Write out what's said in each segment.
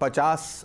50,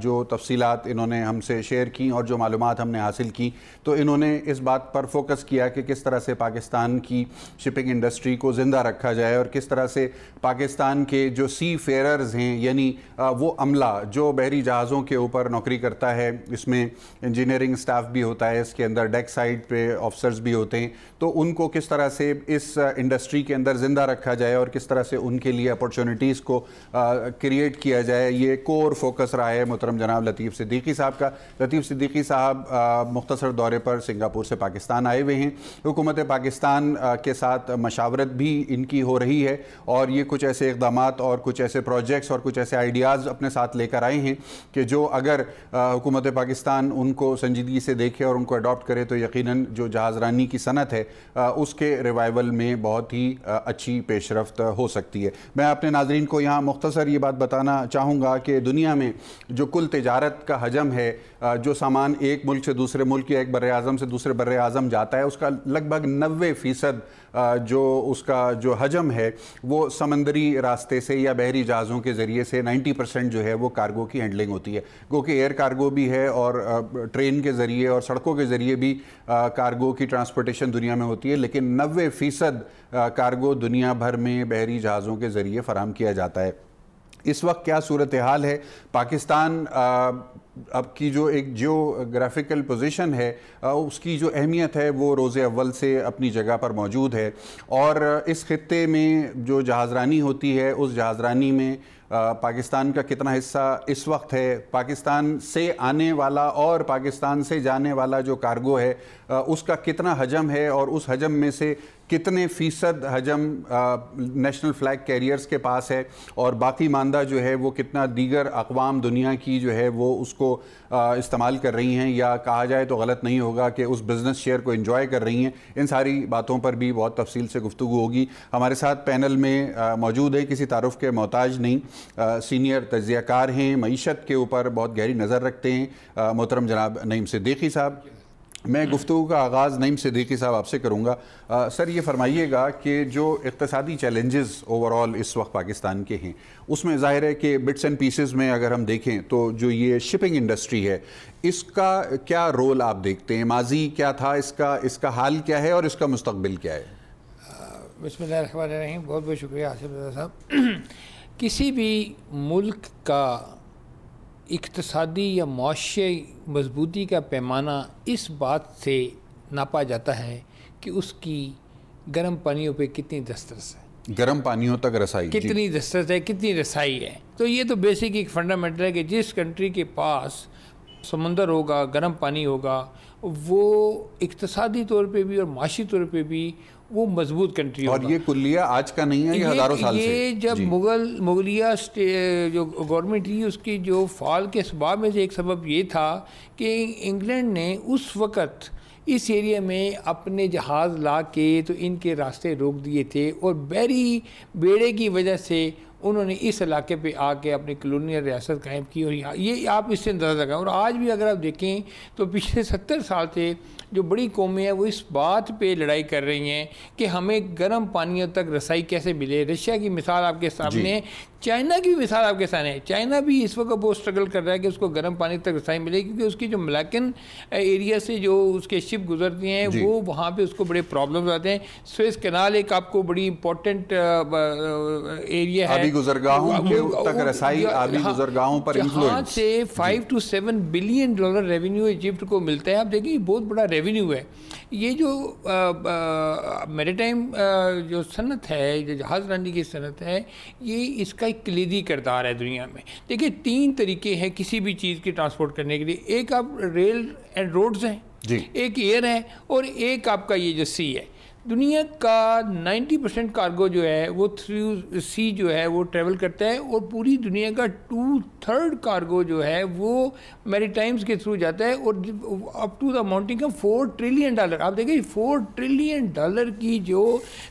جو تفصیلات انہوں نے ہم سے شیئر کی اور جو معلومات ہم نے حاصل کی، تو انہوں نے اس بات پر فوکس کیا کہ کس طرح سے پاکستان کی شپنگ انڈسٹری کو زندہ رکھا جائے اور کس طرح سے پاکستان کے جو سی فیررز ہیں، یعنی وہ عملہ جو بحری جہازوں کے اوپر نوکری کرتا ہے، اس میں انجینئرنگ سٹاف بھی ہوتا ہے، اس کے اندر ڈیک سائڈ پہ آفسرز بھی ہوتے ہیں، تو ان کو کس طرح سے اس انڈسٹری کے اندر زندہ رکھا جائے اور کس طرح سے ان کے لیے اپورچونٹیز کو کریٹ کیا جائے، یہ کور فوکس رہا ہے محترم جناب لطیف صدیقی صاحب کا۔ لطیف صدیقی صاحب مختصر دورے پر سنگاپور سے پاکستان آئے ہوئے ہیں، حکومت پاکستان کے ساتھ مشاورت بھی ان کی ہو رہی ہے اور یہ کچھ ایسے اقدامات اور کچھ ایسے پروجیکٹس اور کچھ ایسے آئیڈیاز اپنے ساتھ لے کر آئے ہیں کہ جو اگر حکومت پاکستان ان کو سنجیدگی سے دیکھے اور ان کو اڈاپٹ کرے تو یقیناً جو جہاز رانی کی صنعت ہے اس کے ریوائول میں بہت ہی اچھی پیش رفت ہو سکتی ہے۔ میں اپنے ناظرین کو یہاں مختصر یہ بات بتانا چاہوں گا کہ دنیا میں جو کل تجارت کا حجم ہے، جو سامان ایک ملک سے دوسرے ملک یا ایک بر اعظم سے دوسرے بر اعظم جاتا ہے، اس کا لگ بھگ 90% جو اس کا جو حجم ہے وہ سمندری راستے سے یا بحری جہازوں کے ذریعے سے 90% جو ہے وہ کارگو کی ہینڈلنگ ہوتی ہے۔ گو کہ ایئر کارگو بھی ہے اور ٹرین کے ذریعے اور سڑکوں کے ذریعے بھی کارگو کی ٹرانسپورٹیشن دنیا میں ہوتی ہے، لیکن 90% کارگو دنیا بھر میں بحری جہازوں کے ذریعے فراہم کیا جاتا ہے۔ اس وقت کیا صورتحال ہے؟ پاکستان اب کی جو ایک جیوگرافیکل پوزیشن ہے، اس کی جو اہمیت ہے وہ روز اول سے اپنی جگہ پر موجود ہے، اور اس خطے میں جو جہازرانی ہوتی ہے اس جہازرانی میں پاکستان کا کتنا حصہ اس وقت ہے، پاکستان سے آنے والا اور پاکستان سے جانے والا جو کارگو ہے اس کا کتنا حجم ہے، اور اس حجم میں سے کتنے فیصد حجم نیشنل فلیگ کیریئرز کے پاس ہے، اور باقی ماندہ جو ہے وہ کتنا دیگر اقوام دنیا کی جو ہے وہ اس کو استعمال کر رہی ہیں، یا کہا جائے تو غلط نہیں ہوگا کہ اس بزنس شیئر کو انجوائے کر رہی ہیں۔ ان ساری باتوں پر بھی بہت تفصیل سے گفتگو ہوگی۔ ہمارے ساتھ پینل میں موجود ہیں، کسی تعارف کے محتاج نہیں، سینئر تجزیہ کار ہیں، معیشت کے اوپر بہت گہری نظر رکھتے ہیں، محترم جناب نعیم صدیقی صاحب۔ میں گفتگو کا آغاز نعیم صدیقی صاحب آپ سے کروں گا۔ سر یہ فرمائیے گا کہ جو اقتصادی چیلنجز اوورال اس وقت پاکستان کے ہیں، اس میں ظاہر ہے کہ بٹس اینڈ پیسز میں اگر ہم دیکھیں تو جو یہ شپنگ انڈسٹری ہے، اس کا کیا رول آپ دیکھتے ہیں؟ ماضی کیا تھا اس کا حال کیا ہے اور اس کا مستقبل کیا ہے؟ بسم اللہ الرحمن الرحیم۔ بہت بہت شکریہ آصف رضا صاحب۔ کسی بھی ملک کا اقتصادی یا معاشی مضبوطی کا پیمانہ اس بات سے ناپا جاتا ہے کہ اس کی گرم پانیوں پہ کتنی دسترس ہے، گرم پانیوں تک رسائی کتنی دسترس ہے، کتنی رسائی ہے۔ تو یہ تو بیسک ایک فنڈامنٹل ہے کہ جس کنٹری کے پاس سمندر ہوگا، گرم پانی ہوگا، وہ اقتصادی طور پہ بھی اور معاشی طور پہ بھی وہ مضبوط کنٹری ہوگا۔ اور یہ کلیہ آج کا نہیں ہے، یہ ہزاروں سال سے۔ یہ جب مغلیہ جو گورنمنٹ تھی، اس کی جو فال کے اسباب میں سے ایک سبب یہ تھا کہ انگلینڈ نے اس وقت اس ایریا میں اپنے جہاز لا کے تو ان کے راستے روک دیے تھے، اور بحری بیڑے کی وجہ سے انہوں نے اس علاقے پہ آ کے اپنی کلونیل ریاست قائم کی، اور یہ آپ اس سے اندازہ لگائیں۔ اور آج بھی اگر آپ دیکھیں تو پچھلے 70 سال سے جو بڑی قومیں ہیں وہ اس بات پہ لڑائی کر رہی ہیں کہ ہمیں گرم پانیوں تک رسائی کیسے ملے۔ رشیا کی مثال آپ کے سامنے، چائنا کی بھی مثال آپ کے سامنے ہے۔ چائنا بھی اس وقت بہت سٹرگل کر رہا ہے کہ اس کو گرم پانی تک رسائی ملے، کیونکہ اس کی جو ملاکن ایریا سے جو اس کے شپ گزرتی ہیں وہ وہاں پہ اس کو بڑے پرابلمز آتے ہیں۔ سویس کینال ایک آپ کو بڑی امپورٹنٹ ایریا ہے، آبی گزرگاہوں تک رسائی، آبی گزرگاہوں پر انفلوئنس، جہاں سے 5 to 7 billion dollar revenue Egypt کو ملتا ہے۔ آپ دیکھیں یہ بہت بڑا ریونیو ہے۔ یہ جو میریٹائم جو صنعت ہے، جو جہاز رانی کی صنعت ہے، یہ اس کا ایک کلیدی کردار ہے دنیا میں۔ دیکھیں 3 طریقے ہیں کسی بھی چیز کی ٹرانسپورٹ کرنے کے لیے۔ ایک آپ ریل اینڈ روڈز ہیں، ایک ایئر ہے، اور ایک آپ کا یہ جو سی ہے۔ دنیا کا 90% کارگو جو ہے وہ تھرو سی جو ہے وہ ٹریول کرتا ہے، اور پوری دنیا کا 2/3 کارگو جو ہے وہ میری ٹائمز کے تھرو جاتا ہے، اور up to the amounting of $4 trillion. آپ دیکھیں $4 ٹریلین کی جو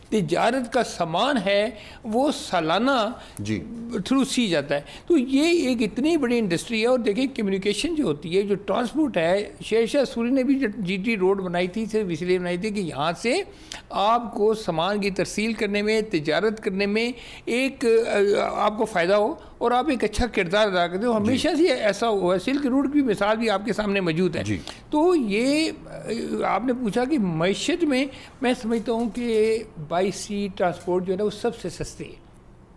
تجارت کا سامان ہے وہ سالانہ تھرو سی جاتا ہے۔ تو یہ ایک اتنی بڑی انڈسٹری ہے۔ اور دیکھیں کمیونیکیشن جو ہوتی ہے، جو ٹرانسپورٹ ہے، شیر شاہ سوری نے بھی جو GT روڈ بنائی تھی صرف اس لیے بنائی تھی کہ یہاں سے آپ کو سامان کی ترسیل کرنے میں، تجارت کرنے میں ایک آپ کو فائدہ ہو اور آپ ایک اچھا کردار ادا کرتے ہو. ہمیشہ سے ایسا ہوا ہے. سلک روٹ کی مثال بھی آپ کے سامنے موجود ہے. تو یہ آپ نے پوچھا کہ معیشت میں سمجھتا ہوں کہ بائی سی ٹرانسپورٹ جو ہے نا وہ سب سے سستی ہے.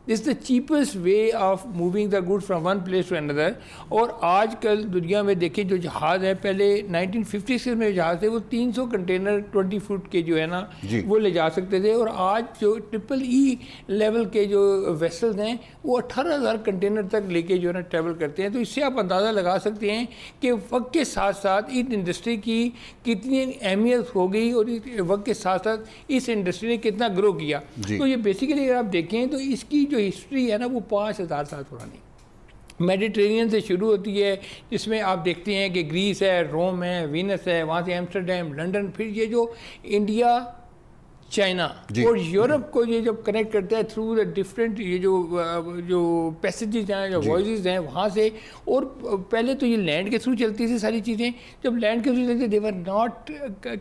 This is the cheapest way of moving the goods from one place to another. اور آج کل دنیا میں دیکھیں جو جہاز ہیں، پہلے 1956 میں جہاز تھے وہ 300 کنٹینر 20 فٹ کے جو ہے نا وہ لے جا سکتے تھے. اور آج جو ٹرپل ای لیول کے جو ویسلز ہیں وہ 18,000 کنٹینر تک لے کے جو ہے نا ٹریول کرتے ہیں. تو اس سے آپ اندازہ لگا سکتے ہیں کہ وقت کے ساتھ ساتھ اس انڈسٹری کی کتنی اہمیت ہو گئی اور وقت کے ساتھ ساتھ اس انڈسٹری نے کتنا گرو کیا. تو یہ بیسیکلی اگر آپ دیکھیں تو اس کی جو ہسٹری ہے نا وہ 5,000 سال پرانی میڈیٹرینین سے شروع ہوتی ہے، جس میں آپ دیکھتے ہیں کہ گریس ہے، روم ہے، وینس ہے، وہاں سے ایمسٹرڈیم، لنڈن، پھر یہ جو انڈیا، چائنا اور یورپ کو یہ جب کنیکٹ کرتا ہے تھرو دا ڈفرینٹ یہ جو پیسیجز ہیں، جو وائزز ہیں وہاں سے. اور پہلے تو یہ لینڈ کے تھرو چلتی تھی ساری چیزیں. جب لینڈ کے تھرو چلتی دے ور ناٹ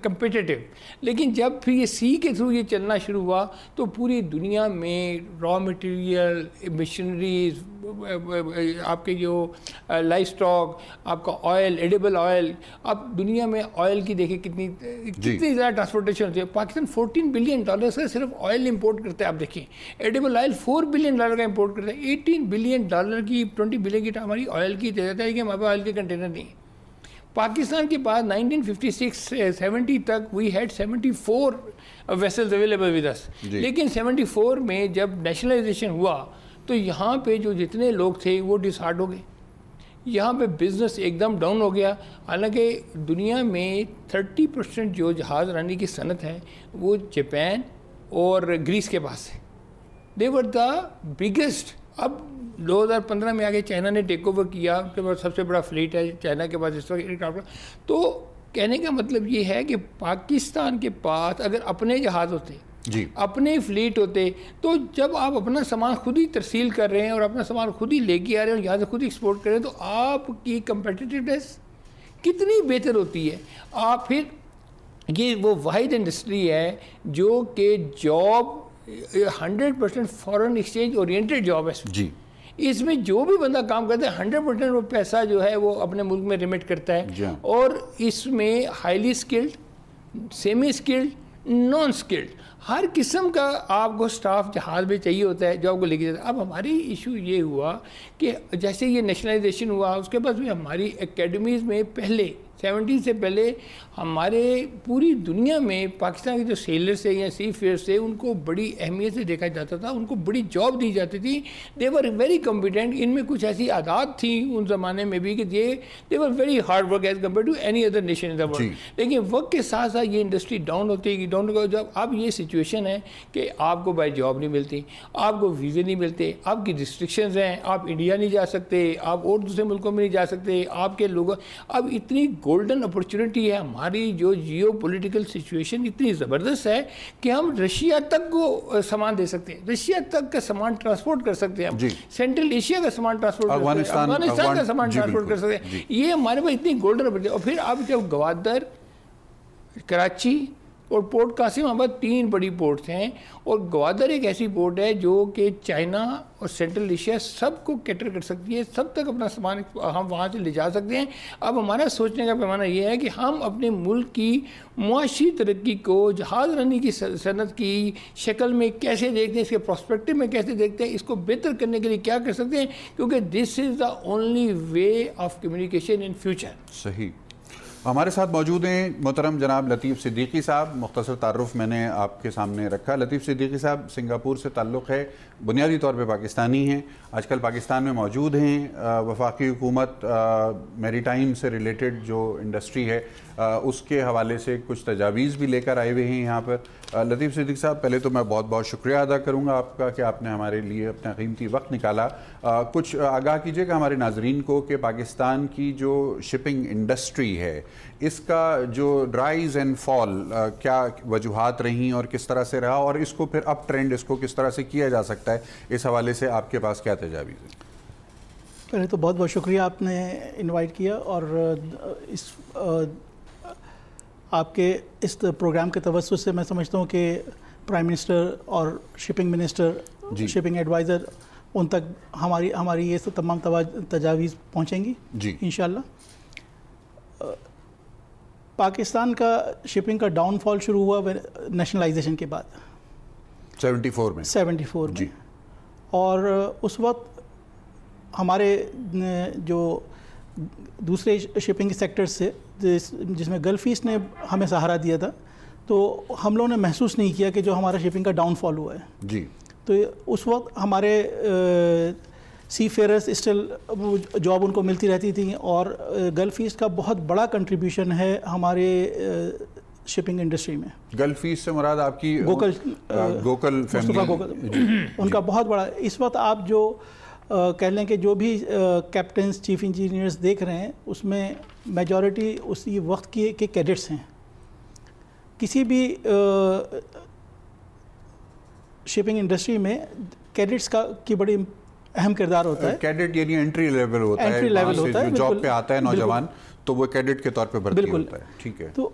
کمپیٹیٹیو. لیکن جب پھر یہ سی کے تھرو یہ چلنا شروع ہوا تو پوری دنیا میں را مٹیریل، مشینریز، آپ کے جو لائف اسٹاک، آپ کا آئل، ایڈیبل آئل، آپ دنیا میں آئل کی دیکھیں کتنی زیادہ ٹرانسپورٹیشن ہوتی ہے. پاکستان $14 بلین کا صرف آئل امپورٹ کرتا ہے. آپ دیکھیں ایڈیبل آئل $4 بلین کا امپورٹ کرتا ہے. $18 بلین کی 20 بلین کی ہماری آئل کی تعداد ہے کہ ہمارے آئل کے کنٹینر نہیں. پاکستان کے بعد 1956-70 تک we had 74 vessels available with us. لیکن 74 میں جب نیشنلائزیشن ہوا تو یہاں پہ جو جتنے لوگ تھے وہ ڈسہارٹ ہو گئے. یہاں پہ بزنس ایک دم ڈاؤن ہو گیا. حالانکہ دنیا میں 30% جو جہاز رانی کی صنعت ہے وہ جاپان اور گریس کے پاس ہے. دے ور دا بگیسٹ. اب 2015 میں آگے چائنا نے ٹیک اوور کیا، ان کے پاس سب سے بڑا فلیٹ ہے چائنا کے پاس اس وقت. تو کہنے کا مطلب یہ ہے کہ پاکستان کے پاس اگر اپنے جہاز ہوتے، اپنے فلیٹ ہوتے، تو جب آپ اپنا سامان خود ہی ترسیل کر رہے ہیں اور اپنا سامان خود ہی لے کے آ رہے ہیں اور یہاں سے خود ہی ایکسپورٹ کر رہے ہیں تو آپ کی کمپیٹیٹیونیس کتنی بہتر ہوتی ہے. آپ پھر یہ وہ واحد انڈسٹری ہے جو کہ job 100% foreign exchange oriented job ہے. اس میں جو بھی بندہ کام کرتا ہے 100% وہ پیسہ جو ہے وہ اپنے ملک میں ریمٹ کرتا ہے. اور اس میں highly skilled, semi skilled, non skilled ہر قسم کا آپ کو سٹاف جہاز میں چاہیے ہوتا ہے جو آپ کو لے کے جاتا ہے. اب ہماری ایشو یہ ہوا کہ جیسے یہ نیشنلائزیشن ہوا اس کے بعد بھی ہماری اکیڈمیز میں پہلے 70 سے پہلے ہمارے پوری دنیا میں پاکستان کے جو سیلرس ہیں یا سی فیئرس تھے ان کو بڑی اہمیت سے دیکھا جاتا تھا، ان کو بڑی جاب دی جاتی تھی. دے ور ویری کمپیٹنٹ. ان میں کچھ ایسی عادات تھیں ان زمانے میں بھی کہ they were very hard work as compare to any other nation in the world. لیکن وقت کے ساتھ ساتھ یہ انڈسٹری ڈاؤن ہوتی گئی جب اب یہ سچویشن ہے کہ آپ کو بائی جاب نہیں ملتی، آپ کو ویزے نہیں ملتے، آپ کی ریسٹرکشنز ہیں، آپ انڈیا نہیں جا سکتے، آپ اور دوسرے ملکوں میں نہیں جا سکتے. آپ کے لوگوں اب اتنی گولڈن اپرچونٹی ہے. ہماری جو جیو پولیٹیکل سچویشن اتنی زبردست ہے کہ ہم رشیا تک کو سامان دے سکتے ہیں، رشیا تک کا سامان ٹرانسپورٹ کر سکتے ہیں، سینٹرل ایشیا کا سامان ٹرانسپورٹ کر سکتے ہیں، افغانستان کا سامان ٹرانسپورٹ کر سکتے ہیں. یہ ہمارے پاس اتنی گولڈن اپرچونٹی. اور پھر اب جب گوادر، کراچی اور پورٹ قاسم آباد 3 بڑی پورٹس ہیں اور گوادر ایک ایسی پورٹ ہے جو کہ چائنا اور سینٹرل ایشیا سب کو کیٹر کر سکتی ہے، سب تک اپنا سامان ہم وہاں سے لے جا سکتے ہیں. اب ہمارا سوچنے کا پیمانہ یہ ہے کہ ہم اپنے ملک کی معاشی ترقی کو جہاز رانی کی صنعت کی شکل میں کیسے دیکھتے ہیں، اس کے پراسپیکٹو میں کیسے دیکھتے ہیں، اس کو بہتر کرنے کے لیے کیا کر سکتے ہیں، کیونکہ this is the only way of communication in future. صحیح. ہمارے ساتھ موجود ہیں محترم جناب لطیف صدیقی صاحب. مختصر تعارف میں نے آپ کے سامنے رکھا. لطیف صدیقی صاحب سنگاپور سے تعلق ہے، بنیادی طور پہ پاکستانی ہیں، آج کل پاکستان میں موجود ہیں. وفاقی حکومت میری ٹائم سے ریلیٹڈ جو انڈسٹری ہے اس کے حوالے سے کچھ تجاویز بھی لے کر آئے ہوئے ہیں یہاں پر. لطیف صدیقی صاحب پہلے تو میں بہت بہت شکریہ ادا کروں گا آپ کا کہ آپ نے ہمارے لیے اپنا قیمتی وقت نکالا. کچھ آگاہ کیجئے گا ہمارے ناظرین کو کہ پاکستان کی جو شپنگ انڈسٹری ہے اس کا جو رائز اینڈ فال کیا وجوہات رہیں اور کس طرح سے رہا، اور اس کو پھر اپ ٹرینڈ اس کو کس طرح سے کیا جا سکتا ہے، اس حوالے سے آپ کے پاس کیا تجاویز ہیں؟ پہلے تو بہت بہت شکریہ آپ نے انوائٹ کیا. اور اس آپ کے اس پروگرام کے توسط سے میں سمجھتا ہوں کہ پرائم منسٹر اور شپنگ منسٹر شپنگ ایڈوائزر ان تک ہماری یہ تمام تجاویز پہنچیں گی انشاءاللہ. پاکستان کا شپنگ کا ڈاؤن فال شروع ہوا نیشنلائزیشن کے بعد 74 میں اور اس وقت ہمارے جو دوسرے شپنگ سیکٹرز سے جس میں گلف ایسٹ نے ہمیں سہارا دیا تھا, تو ہم لوگوں نے محسوس نہیں کیا کہ جو ہمارا شپنگ کا ڈاؤن فال ہوا ہے. تو اس وقت ہمارے سی فیئرز اسٹل جاب ان کو ملتی رہتی تھیں, اور گلف ایسٹ کا بہت بڑا کنٹریبیوشن ہے ہمارے شپنگ انڈسٹری میں. گلف ایسٹ سے مراد آپ کی گوکل فیملی, ان کا بہت بڑا. اس وقت آپ جو کہہ لیں کہ جو بھی کیپٹنز چیف انجینئرز دیکھ رہے ہیں اس میں میجورٹی اسی وقت کے کیڈٹس ہیں. کسی بھی شپنگ انڈسٹری میں کیڈٹس کی بڑی اہم کردار ہوتا ہے. کیڈٹ یعنی انٹری لیول ہوتا ہے, جو جاب پہ آتا ہے نوجوان تو وہ کیڈٹ کے طور پہ بھرتی ہوتا ہے. ٹھیک ہے. تو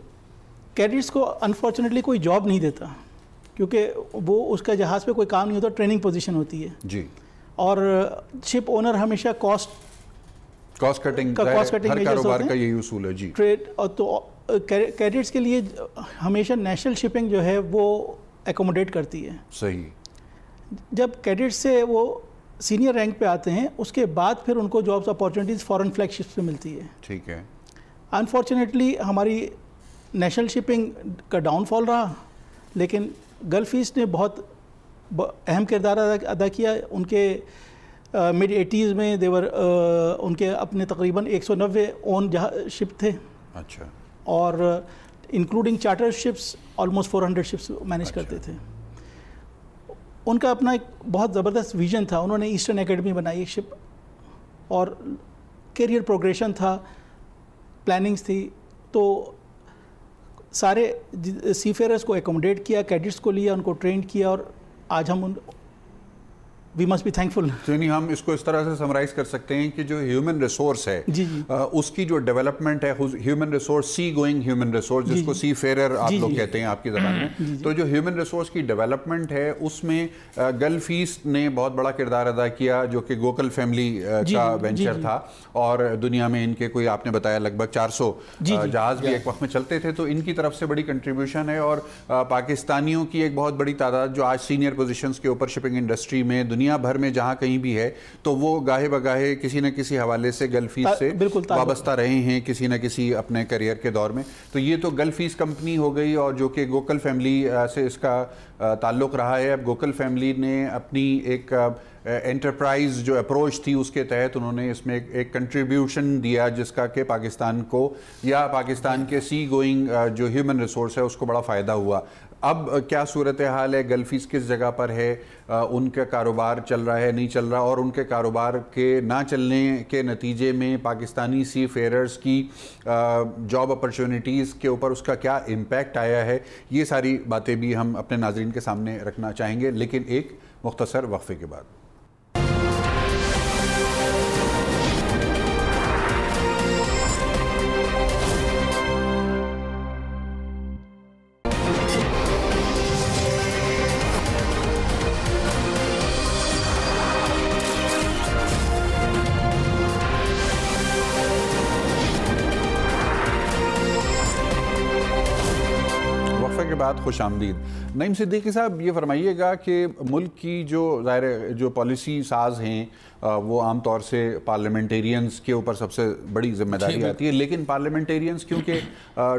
کیڈٹس کو انفارچونیٹلی کوئی جاب نہیں دیتا کیونکہ وہ اس کا جہاز پہ کوئی کام نہیں ہوتا, ٹریننگ پوزیشن ہوتی ہے. اور شپ اونر ہمیشہ کاسٹ کٹنگ ہر کاروبار کا یہی اصول ہے. ٹریڈ. اور تو کیڈٹس کے لیے ہمیشہ نیشنل شپنگ جو ہے وہ ایکوموڈیٹ کرتی ہے. صحیح. جب کیڈٹس سے وہ سینئر رینک پہ آتے ہیں اس کے بعد پھر ان کو جابس اپارچونیٹیز فورن فلیگ شپس پہ ملتی ہے. ٹھیک ہے. انفارچونیٹلی ہماری نیشنل شپنگ کا ڈاؤن فال رہا, لیکن گلف ایسٹ نے بہت اہم کردار ادا کیا. ان کے مڈ 80s میں دیور ان کے اپنے تقریباً 190 اون شپ تھے. اچھا. اور including charter ships almost 400 ships manage کرتے تھے. ان کا اپنا ایک بہت زبردست ویژن تھا. انہوں نے ایسٹرن اکیڈمی بنائی ایک شپ, اور کیریئر پروگریشن تھا, پلاننگز تھی. تو سارے سی فیئرز کو ایکوموڈیٹ کیا, کیڈٹس کو لیا, ان کو ٹرین کیا, اور آج ہم وی مسٹ بی تھینکفل. یعنی ہم اس کو اس طرح سے سمرائز کر سکتے ہیں کہ جو ہیومن ریسورس ہے اس کی جو ڈیولپمنٹ ہے, ہیومن ریسورس, سی گوئنگ ہیومن ریسورس جس کو سی فیئرر آپ لوگ کہتے ہیں آپ کی زبان میں, تو جو ہیومن ریسورس کی ڈیولپمنٹ ہے اس میں گلف ایسٹ نے بہت بڑا کردار ادا کیا, جو کہ گوکل فیملی کا وینچر تھا. اور دنیا میں ان کے کوئی آپ نے بتایا لگ بھگ 400 جہاز بھی ایک وقت میں چلتے تھے, تو ان کی طرف سے بڑی کنٹریبیوشن ہے. اور پاکستانیوں کی ایک بہت بڑی تعداد جو آج سینئر پوزیشنز کے اوپر شپنگ انڈسٹری میں دنیا بھر میں جہاں کہیں بھی ہے, تو وہ گاہے بگاہے کسی نہ کسی حوالے سے گلف ایسٹ سے وابستہ رہے ہیں کسی نہ کسی اپنے کیریئر کے دور میں. تو یہ تو گلف ایسٹ کمپنی ہو گئی, اور جو کہ گوکل فیملی سے اس کا تعلق رہا ہے. اب گوکل فیملی نے اپنی ایک انٹرپرائز جو اپروچ تھی اس کے تحت انہوں نے اس میں ایک کنٹریبیوشن دیا, جس کا کہ پاکستان کو یا پاکستان کے سی گوئنگ جو ہیومن ریسورس ہے اس کو بڑا فائدہ ہوا. اب کیا صورتحال ہے, گلف ایسٹ کس جگہ پر ہے, ان کا کاروبار چل رہا ہے نہیں چل رہا, اور ان کے کاروبار کے نہ چلنے کے نتیجے میں پاکستانی سی فیئررز کی جاب اپرچونیٹیز کے اوپر اس کا کیا امپیکٹ آیا ہے, یہ ساری باتیں بھی ہم اپنے ناظرین کے سامنے رکھنا چاہیں گے, لیکن ایک مختصر وقفے کے بعد. کے بعد خوش آمدید. نعیم صدیقی صاحب, یہ فرمائیے گا کہ ملک کی جو پالیسی ساز ہیں وہ عام طور سے پارلیمنٹیرینز کے اوپر سب سے بڑی ذمہ داری آتی ہے, لیکن پارلیمنٹیرینز کیونکہ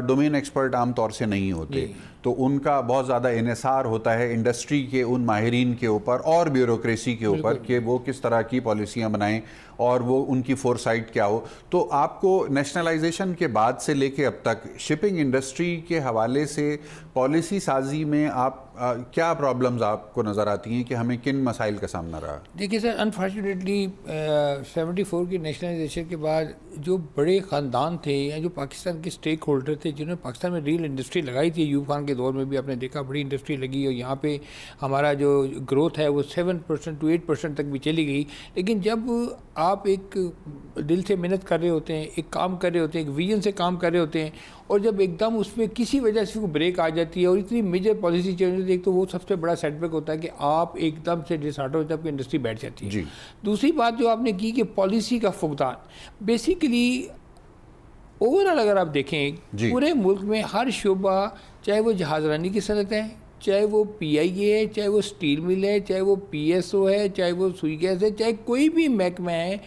ڈومین ایکسپرٹ عام طور سے نہیں ہوتے, تو ان کا بہت زیادہ انحصار ہوتا ہے انڈسٹری کے ان ماہرین کے اوپر اور بیوروکریسی کے اوپر کہ وہ کس طرح کی پالیسیاں بنائیں اور وہ ان کی فور سائٹ کیا ہو. تو آپ کو نیشنلائزیشن کے بعد سے لے کے اب تک شپنگ انڈسٹری کے حوالے سے پالیسی سازی میں آپ کیا پرابلمز آپ کو نظر آتی ہیں کہ ہمیں کن مسائل کا سامنا رہا؟ دیکھیے سر, انفارچونیٹلی 74 کی نیشنلائزیشن کے بعد جو بڑے خاندان تھے یا جو پاکستان کے اسٹیک ہولڈر تھے جنہوں نے پاکستان میں ریل انڈسٹری لگائی تھی, ایوب خان کے دور میں بھی آپ نے دیکھا بڑی انڈسٹری لگی, اور یہاں پہ ہمارا جو گروتھ ہے وہ 7% to 8% تک بھی چلی گئی. لیکن جب آپ ایک دل سے محنت کر رہے ہوتے ہیں, ایک کام کر رہے ہوتے ہیں, ایک ویژن سے کام کر رہے ہوتے ہیں, اور جب ایک دم اس میں کسی وجہ سے کوئی بریک آ جاتی ہے اور اتنی میجر پالیسی چینج ہوتی ہے تو وہ سب سے بڑا سیٹ بیک ہوتا ہے کہ آپ ایک دم سے ڈس آرڈر ہوتا ہے, آپ کی انڈسٹری بیٹھ جاتی ہے. دوسری بات جو آپ نے کی کہ پالیسی کا فقدان, بیسیکلی اوور آل اگر آپ دیکھیں پورے ملک میں ہر شعبہ, چاہے وہ جہاز رانی کی صنعت ہے, چاہے وہ پی آئی اے ہے, چاہے وہ اسٹیل مل ہے, چاہے وہ پی ایس او ہے, چاہے وہ سوئی گیس ہے, چاہے کوئی بھی محکمہ ہے,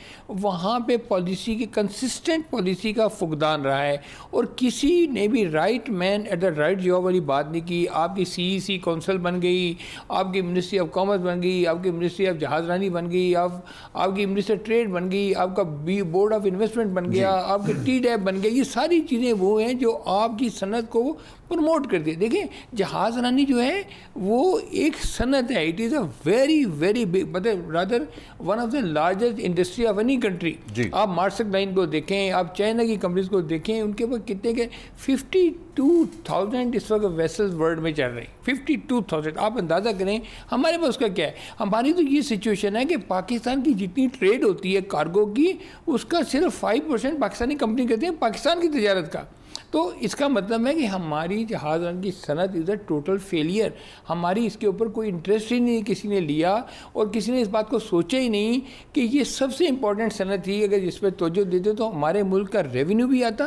وہاں پہ پالیسی کی کنسسٹنٹ پالیسی کا فقدان رہا ہے. اور کسی نے بھی right man at the right job والی بات نہیں کی. آپ کی سی ای سی کونسل بن گئی, آپ کی منسٹری آف کامرس بن گئی, آپ کی منسٹری آف جہاز رانی بن گئی, آپ کی منسٹر ٹریڈ بن گئی, آپ کا بورڈ آف انویسٹمنٹ بن گیا, آپ کے ٹی ڈیپ بن گیا. یہ ساری چیزیں وہ ہیں جو آپ کی صنعت کو پروموٹ کرتی ہے. دیکھیں جہاز رانی جو ہے وہ ایک صنعت ہے, it is a very very big, مطلب rather one of the largest industry of any country. آپ مارسک لائن کو دیکھیں, آپ چائنا کی کمپنیز کو دیکھیں, ان کے پاس کتنے کے 52,000 اس وقت ویسلز ورلڈ میں چل رہے ہیں. 52,000 آپ اندازہ کریں ہمارے پاس کا کیا ہے. ہماری تو یہ سچویشن ہے کہ پاکستان کی جتنی ٹریڈ ہوتی ہے کارگو کی, اس کا صرف 5% پاکستانی کمپنی کرتے ہیں پاکستان کی تجارت کا. تو اس کا مطلب ہے کہ ہماری جہاز رانی کی صنعت از اے ٹوٹل فیلئر. ہماری اس کے اوپر کوئی انٹرسٹ ہی نہیں کسی نے لیا, اور کسی نے اس بات کو سوچا ہی نہیں کہ یہ سب سے امپورٹنٹ صنعت تھی. اگر اس پہ توجہ دیتے تو ہمارے ملک کا ریونیو بھی آتا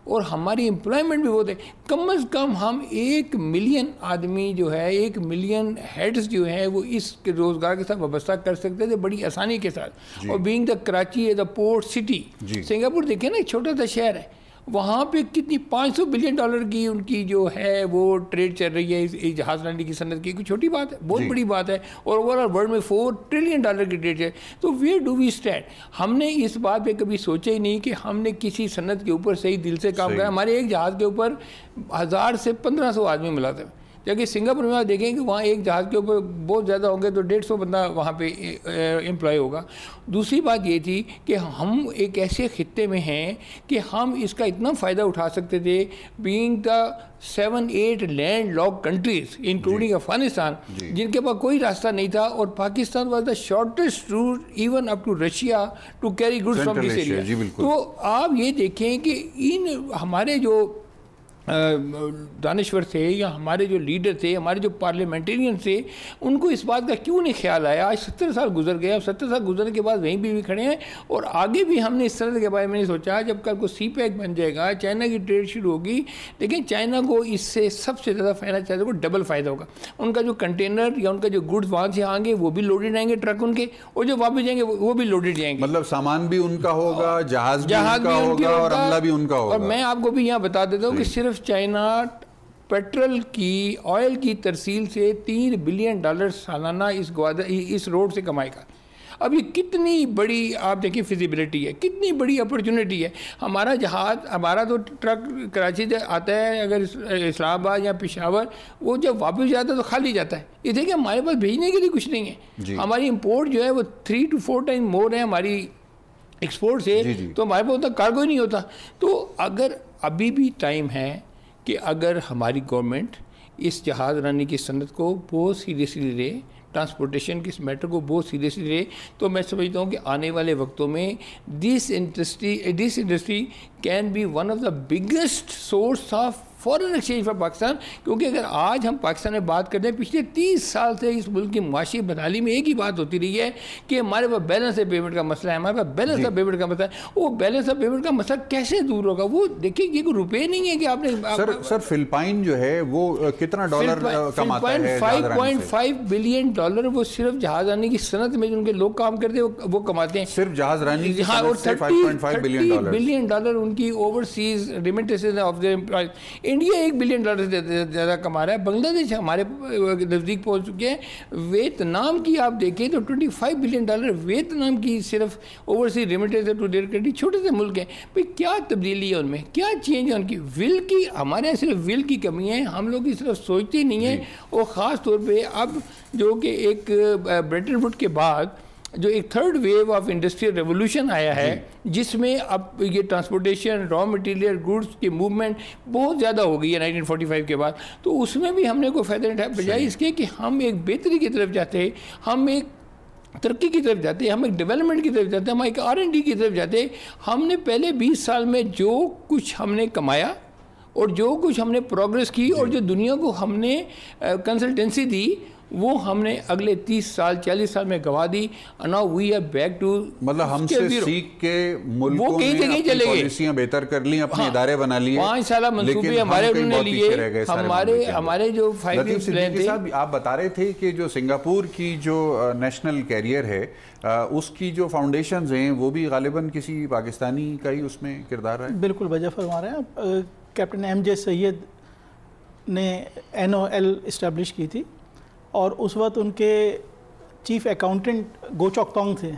اور ہماری امپلائمنٹ بھی بہت ہے. کم از کم ہم 1 ملین آدمی جو ہے, 1 ملین ہیڈز جو ہیں وہ اس روزگار کے ساتھ وابستہ کر سکتے تھے بڑی آسانی کے ساتھ. اور بینگ دا کراچی ہے دا پورٹ سٹی, سنگاپور دیکھیں نا, ایک چھوٹا سا شہر ہے, وہاں پہ کتنی $500 بلین کی ان کی جو ہے وہ ٹریڈ چل رہی ہے جہاز رانی کی صنعت کی. کوئی چھوٹی بات ہے, بہت بڑی بات ہے. اور اوور آل ورلڈ میں $4 ٹریلین کی ٹریڈ ہے. تو ویئر ڈو وی اسٹینڈ. ہم نے اس بات پہ کبھی سوچا ہی نہیں کہ ہم نے کسی صنعت کے اوپر صحیح دل سے کام کرا. ہمارے ایک جہاز کے اوپر 1000 سے 1500 آدمی ملازم ہیں, جبکہ سنگاپور میں آپ دیکھیں کہ وہاں ایک جہاز کے اوپر بہت زیادہ ہوں گے تو 150 بندہ وہاں پہ امپلائی ہوگا. دوسری بات یہ تھی کہ ہم ایک ایسے خطے میں ہیں کہ ہم اس کا اتنا فائدہ اٹھا سکتے تھے, being the 7-8 land lock countries including Afghanistan, جن کے پاس کوئی راستہ نہیں تھا, اور Pakistan was the shortest route even up to Russia to carry goods from this area. تو آپ یہ دیکھیں کہ ان ہمارے جو دانشور تھے یا ہمارے جو لیڈر تھے, ہمارے جو پارلیمنٹرین تھے, ان کو اس بات کا کیوں نہیں خیال آیا. آج 70 سال گزر گئے, اب 70 سال گزرنے کے بعد وہیں بھی کھڑے ہیں, اور آگے بھی ہم نے اس طرح کے بارے میں نہیں سوچا. جب کل کو سی پیک بن جائے گا, چائنا کی ٹریڈ شروع ہوگی, لیکن چائنا کو اس سے سب سے زیادہ فائدہ چاہتے کو ڈبل فائدہ ہوگا. ان کا جو کنٹینر یا ان کا جو گڈس وہاں سے آئیں گے وہ بھی لوڈڈ آئیں گے ٹرک ان کے, اور جو واپس جائیں گے وہ بھی لوڈڈ جائیں گے. مطلب سامان بھی ان کا ہوگا, جہاز بھی ان کا ہوگا, اور عملہ بھی ان کا ہوگا. اور میں آپ کو بھی یہاں بتا دیتا ہوں کہ صرف چائنا پیٹرول کی, آئل کی ترسیل سے $3 بلین سالانہ اس روڈ سے کمائے گا. اب یہ کتنی بڑی آپ دیکھیں فیزیبلٹی ہے, کتنی بڑی اپرچونٹی ہے. ہمارا جہاز, ہمارا تو ٹرک کراچی سے آتا ہے اگر اسلام آباد یا پشاور, وہ جب واپس جاتا ہے تو خالی جاتا ہے. یہ دیکھیں ہمارے پاس بھیجنے کے لیے کچھ نہیں ہے. ہماری امپورٹ جو ہے وہ 3 to 4 ٹائم مور ہے ہماری ایکسپورٹ سے, تو ہمارے پاس اتنا کارگو ہی نہیں ہوتا. تو اگر ابھی بھی ٹائم ہے کہ اگر ہماری گورنمنٹ اس جہاز رانی کی صنعت کو بہت سیریسلی لے, ٹرانسپورٹیشن کی اس میٹر کو بہت سیریسلی لے, تو میں سمجھتا ہوں کہ آنے والے وقتوں میں this industry can be one of the biggest source of foreign exchange for Pakistan. کیونکہ اگر آج ہم پاکستان میں بات کرتے ہیں, پچھلے 30 سال سے اس ملک کی معاشی بدحالی میں ایک ہی بات ہوتی رہی ہے کہ ہمارے پاس بیلنس آف پیمنٹ کا مسئلہ ہے, ہمارے پاس بیلنس آف پیمنٹ کا مسئلہ ہے. وہ بیلنس آف پیمنٹ کا مسئلہ کیسے دور ہوگا؟ وہ دیکھیں یہ کوئی روپے نہیں ہے کہ آپ نے سر فلپائن جو ہے وہ کتنا ڈالر کماتا ہے؟ $5.5 بلین وہ صرف جہاز رانی کی صنعت میں جو ان کے لوگ کام کرتے ہیں وہ کماتے ہیں. صرف جہاز رانی کی صنعت سے $5.5 بلین ان کی overseas remittances of their employees. India $1 billion سے زیادہ کما رہا ہے. بنگلہ دیش ہمارے نزدیک پہنچ چکے ہیں. ویتنام کی آپ دیکھیں تو $25 بلین ویتنام کی صرف overseas remittance to their country. چھوٹے سے ملک ہیں, بھائی کیا تبدیلی ہے ان میں, کیا چینج ہے ان کی؟ ول کی, ہمارے یہاں صرف ول کی کمی ہے, ہم لوگ کی صرف سوچتے نہیں ہیں. اور خاص طور پہ اب جو کہ ایک بریٹن ووڈ کے بعد جو ایک third wave of industrial revolution آیا ہے, جس میں اب یہ ٹرانسپورٹیشن, را مٹیریل, گڈس کی موومنٹ بہت زیادہ ہو گئی ہے 1945 کے بعد. تو اس میں بھی ہم نے کوئی فائدہ نہیں اٹھایا, بجائے اس کے کہ ہم ایک بہتری کی طرف جاتے ہیں, ہم ایک ترقی کی طرف جاتے ہیں, ہم ایک ڈیولپمنٹ کی طرف جاتے ہیں, ہم ایک R&D کی طرف جاتے ہیں. ہم نے پہلے 20 سال میں جو کچھ ہم نے کمایا اور جو کچھ ہم نے پروگریس کی اور جو دنیا کو ہم نے کنسلٹنسی دی وہ ہم نے اگلے 30 سال 40 سال میں گوا دی. Now we are back to, مطلب ہم سے سیکھ کے ملکوں نے اپنی پالیسیاں بہتر کر لی, اپنے ادارے بنا لیے, 5 سالہ منصوبے ہمارے انہوں نے لیے. ہمارے جو 5 ایئر پلان تھے. آپ بتا رہے تھے کہ جو سنگاپور کی جو نیشنل کیریئر ہے اس کی جو فاؤنڈیشنز ہیں وہ بھی غالباً کسی پاکستانی کا ہی اس میں کردار ہے. بالکل وجہ فرما رہے ہیں. کیپٹن ایم جے سید نے NOL اسٹیبلش کی تھی اور اس وقت ان کے چیف اکاؤنٹنٹ گو چوک تونگ تھے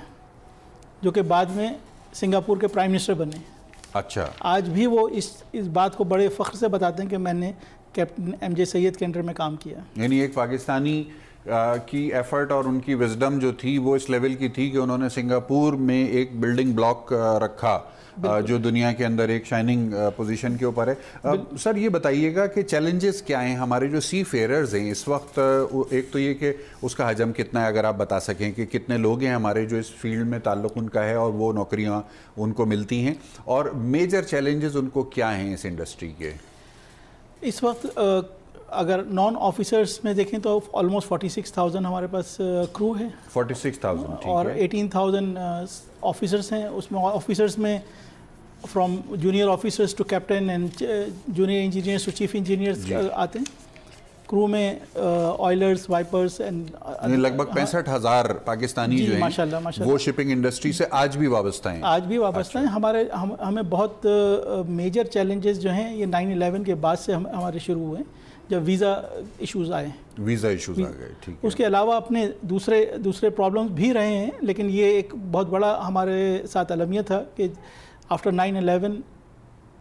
جو کہ بعد میں سنگاپور کے پرائم منسٹر بنے. اچھا. آج بھی وہ اس بات کو بڑے فخر سے بتاتے ہیں کہ میں نے کیپٹن ایم جے سید کے انڈر میں کام کیا. یعنی ایک پاکستانی کی ایفرٹ اور ان کی وزڈم جو تھی وہ اس لیول کی تھی کہ انہوں نے سنگاپور میں ایک بلڈنگ بلاک رکھا جو دنیا کے اندر ایک شائننگ پوزیشن کے اوپر ہے. سر یہ بتائیے گا کہ چیلنجز کیا ہیں ہمارے جو سی فیئررز ہیں اس وقت. ایک تو یہ کہ اس کا حجم کتنا ہے, اگر آپ بتا سکیں کہ کتنے لوگ ہیں ہمارے جو اس فیلڈ میں تعلق ان کا ہے اور وہ نوکریاں ان کو ملتی ہیں, اور میجر چیلنجز ان کو کیا ہیں اس انڈسٹری کے اس وقت. اگر نان آفیسرز میں دیکھیں تو آلموسٹ 46,000 ہمارے پاس کرو ہے. 46,000 اور 18,000 آفیسرز ہیں. اس میں آفیسرز میں from junior officers to captain and junior engineers to chief engineers آتے ہیں. کرو میں آئلرز, وائپرز اینڈ لگ بھگ 65,000 پاکستانی جو ہیں وہ شپنگ انڈسٹری سے آج بھی وابستہ ہیں. آج بھی وابستہ ہیں. ہمیں بہت میجر چیلنجز جو ہیں یہ 9/11 کے بعد سے ہمارے شروع ہوئے جب ویزا ایشوز آئے. ویزا ایشوز آ گئے, ٹھیک ہے. اس کے علاوہ اپنے دوسرے پرابلمز بھی رہے ہیں, لیکن یہ ایک بہت بڑا ہمارے ساتھ المیہ تھا کہ آفٹر 9/11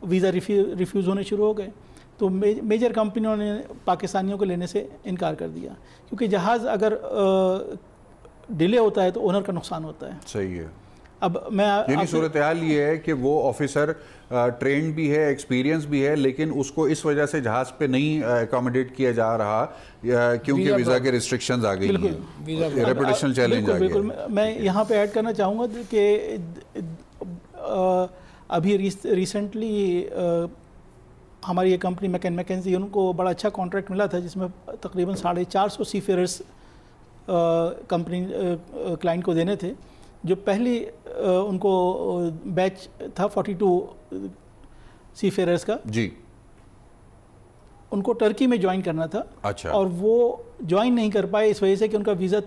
ویزا ریفیوز ہونے شروع ہو گئے تو میجر کمپنیوں نے پاکستانیوں کو لینے سے انکار کر دیا, کیونکہ جہاز اگر ڈیلے ہوتا ہے تو اونر کا نقصان ہوتا ہے. صحیح ہے. اب میں یعنی صورتحال یہ ہے کہ وہ آفیسر ٹرینڈ بھی ہے, ایکسپیرینس بھی ہے, لیکن اس کو اس وجہ سے جہاز پہ نہیں اکاموڈیٹ کیا جا رہا کیونکہ ویزا کے ریسٹرکشنز آ گئی ہیں, ریپوٹیشنل چیلنج آ گئے. بالکل. میں یہاں پہ ایڈ کرنا چاہوں گا کہ ابھی ریسنٹلی ہماری یہ کمپنی میکنزی ان کو بڑا اچھا کانٹریکٹ ملا تھا جس میں تقریباً 450 سی فیئررز کمپنی کلائنٹ کو دینے تھے. جو پہلی ان کو بیچ تھا 42 سی فیئررز کا, جی, ان کو ٹرکی میں جوائن کرنا تھا. اچھا. اور وہ جوائن نہیں کر پائے اس وجہ سے کہ ان کا ویزا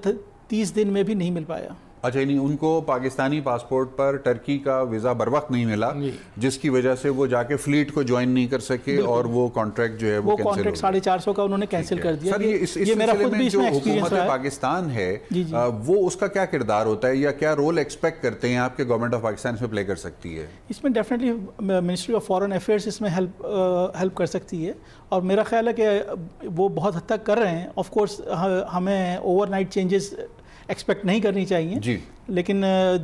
30 دن میں بھی نہیں مل پایا. اچھا, یعنی ان کو پاکستانی پاسپورٹ پر ٹرکی کا ویزا بر وقت نہیں ملا جس کی وجہ سے وہ جا کے فلیٹ کو جوائن نہیں کر سکے اور وہ کانٹریکٹ جو ہے وہ کانٹریکٹ 450 کا انہوں نے کینسل کر دیا. سر یہ سلسلے میں جو حکومت پاکستان ہے وہ اس کا کیا کردار ہوتا ہے یا کیا رول ایکسپیکٹ کرتے ہیں آپ کے گورنمنٹ آف پاکستان اس میں پلے کر سکتی ہے؟ اس میں definitely ministry of foreign affairs اس میں ہیلپ کر سکتی ہے اور میرا خیال ہے کہ وہ بہت حد تک کر رہے ہیں. آف کورس ہمیں اوور نائٹ چینجز ایکسپیکٹ نہیں کرنی چاہیے جی, لیکن آئی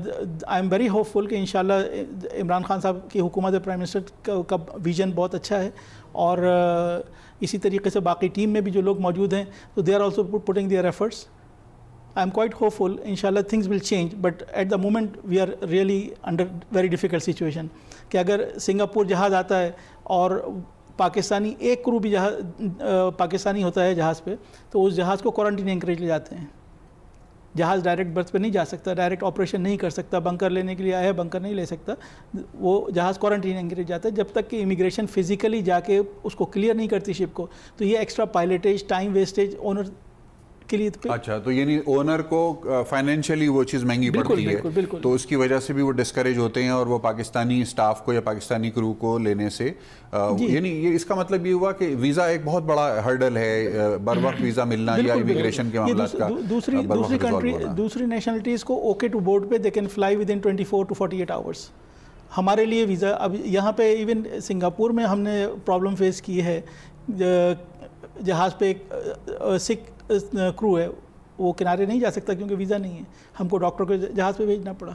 ایم ویری ہوپ فل کہ انشاءاللہ عمران خان صاحب کی حکومت پرائم منسٹر کا ویژن بہت اچھا ہے اور اسی طریقے سے باقی ٹیم میں بھی جو لوگ موجود ہیں تو they are also putting their efforts. I am quite hopeful انشاءاللہ things will change, but at the moment we are really under very difficult situation کہ اگر سنگاپور جہاز آتا ہے اور پاکستانی ایک کرو بھی پاکستانی ہوتا ہے جہاز پہ تو اس جہاز کو کوارنٹین انکریج لے جاتے ہیں. جہاز ڈائریکٹ برتھ پہ نہیں جا سکتا, ڈائریکٹ آپریشن نہیں کر سکتا, بنکر لینے کے لیے آیا ہے بنکر نہیں لے سکتا, وہ جہاز کوارنٹین انکریج جاتا ہے جب تک کہ امیگریشن فزیکلی جا کے اس کو کلیئر نہیں کرتی شپ کو. تو یہ ایکسٹرا پائلٹیج, ٹائم ویسٹیج اونر کے لیے. اچھا, تو یعنی اونر کو فائنینشیلی وہ چیز مہنگی پڑتی ہے تو اس کی وجہ سے بھی وہ ڈسکریج ہوتے ہیں اور وہ پاکستانی اسٹاف کو یا پاکستانی کرو کو لینے سے, یعنی یہ اس کا مطلب یہ ہوا کہ ویزا ایک بہت بڑا ہرڈل ہے, بر وقت ویزا ملنا یا امیگریشن کے معاملات کا. دوسری نیشنلٹیز کو اوکے ٹو بورڈ پہ they can fly with in 24 to 48 hours. ہمارے لیے ویزا اب یہاں پہ ایون سنگاپور میں ہم نے پرابلم فیس کی ہے. جہاز پہ ایک سکھ کرو ہے, وہ کنارے نہیں جا سکتا کیونکہ ویزا نہیں ہے, ہم کو ڈاکٹر کو جہاز پہ بھیجنا پڑا.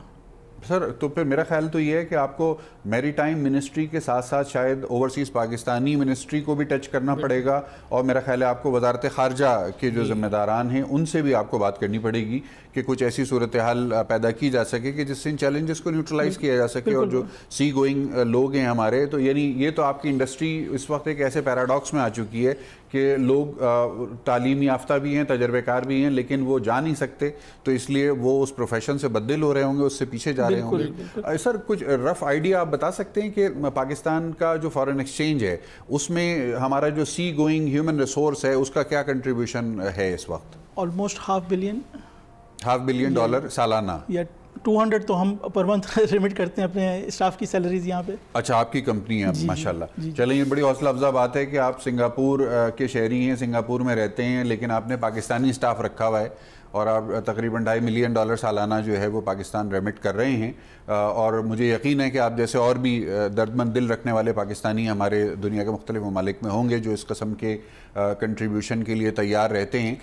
سر تو پھر میرا خیال تو یہ ہے کہ آپ کو میری ٹائم منسٹری کے ساتھ ساتھ شاید اوورسیز پاکستانی منسٹری کو بھی ٹچ کرنا پڑے گا، اور میرا خیال ہے آپ کو وزارت خارجہ کے جو ذمہ داران ہیں ان سے بھی آپ کو بات کرنی پڑے گی کہ کچھ ایسی صورتحال پیدا کی جا سکے کہ جس سے ان چیلنجز کو نیوٹرلائز کیا جا سکے. اور جو سی گوئنگ لوگ ہیں ہمارے، تو یعنی یہ تو آپ کی انڈسٹری اس وقت ایک ایسے پیراڈاکس میں آ چکی ہے کہ لوگ تعلیم یافتہ بھی ہیں، تجربے کار بھی ہیں، لیکن وہ جا نہیں سکتے، تو اس لیے وہ اس پروفیشن سے بدل ہو رہے ہوں گے، اس سے پیچھے جا رہے ہوں گے. سر کچھ رف آئیڈیا آپ بتا سکتے ہیں کہ پاکستان کا جو فارن ایکسچینج ہے اس میں ہمارا جو سی گوئنگ ہیومن ریسورس ہے اس کا کیا کنٹریبیوشن ہے اس وقت؟ آلموسٹ $500 billion سالانہ، یا 200 تو ہم پر منتھ ریمٹ کرتے ہیں اپنے اسٹاف کی سیلریز یہاں پہ. اچھا، آپ کی کمپنی ہے ماشاءاللہ. چلیں، یہ بڑی حوصلہ افزا بات ہے کہ آپ سنگاپور کے شہری ہیں، سنگاپور میں رہتے ہیں، لیکن آپ نے پاکستانی اسٹاف رکھا ہوا ہے اور آپ تقریباً $2.5 ملین سالانہ جو ہے وہ پاکستان ریمٹ کر رہے ہیں. اور مجھے یقین ہے کہ آپ جیسے اور بھی درد مند دل رکھنے والے پاکستانی ہمارے دنیا کے مختلف ممالک میں ہوں گے جو اس قسم کے کنٹریبیوشن کے لیے تیار رہتے ہیں.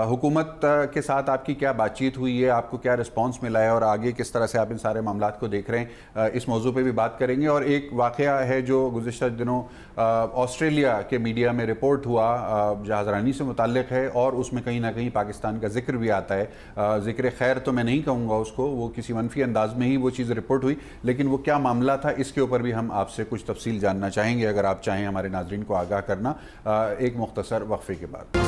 حکومت کے ساتھ آپ کی کیا بات چیت ہوئی ہے، آپ کو کیا رسپانس ملا ہے، اور آگے کس طرح سے آپ ان سارے معاملات کو دیکھ رہے ہیں؟ اس موضوع پہ بھی بات کریں گے. اور ایک واقعہ ہے جو گزشتہ دنوں آسٹریلیا کے میڈیا میں رپورٹ ہوا، جہاز رانی سے متعلق ہے، اور اس میں کہیں نہ کہیں پاکستان کا ذکر بھی آتا ہے. ذکر خیر تو میں نہیں کہوں گا اس کو، وہ کسی منفی انداز میں ہی وہ چیز رپورٹ ہوئی، لیکن وہ کیا معاملہ تھا اس کے اوپر بھی ہم آپ سے کچھ تفصیل جاننا چاہیں گے، اگر آپ چاہیں ہمارے ناظرین کو آگاہ کرنا ایک مختصر وقفے کے بعد.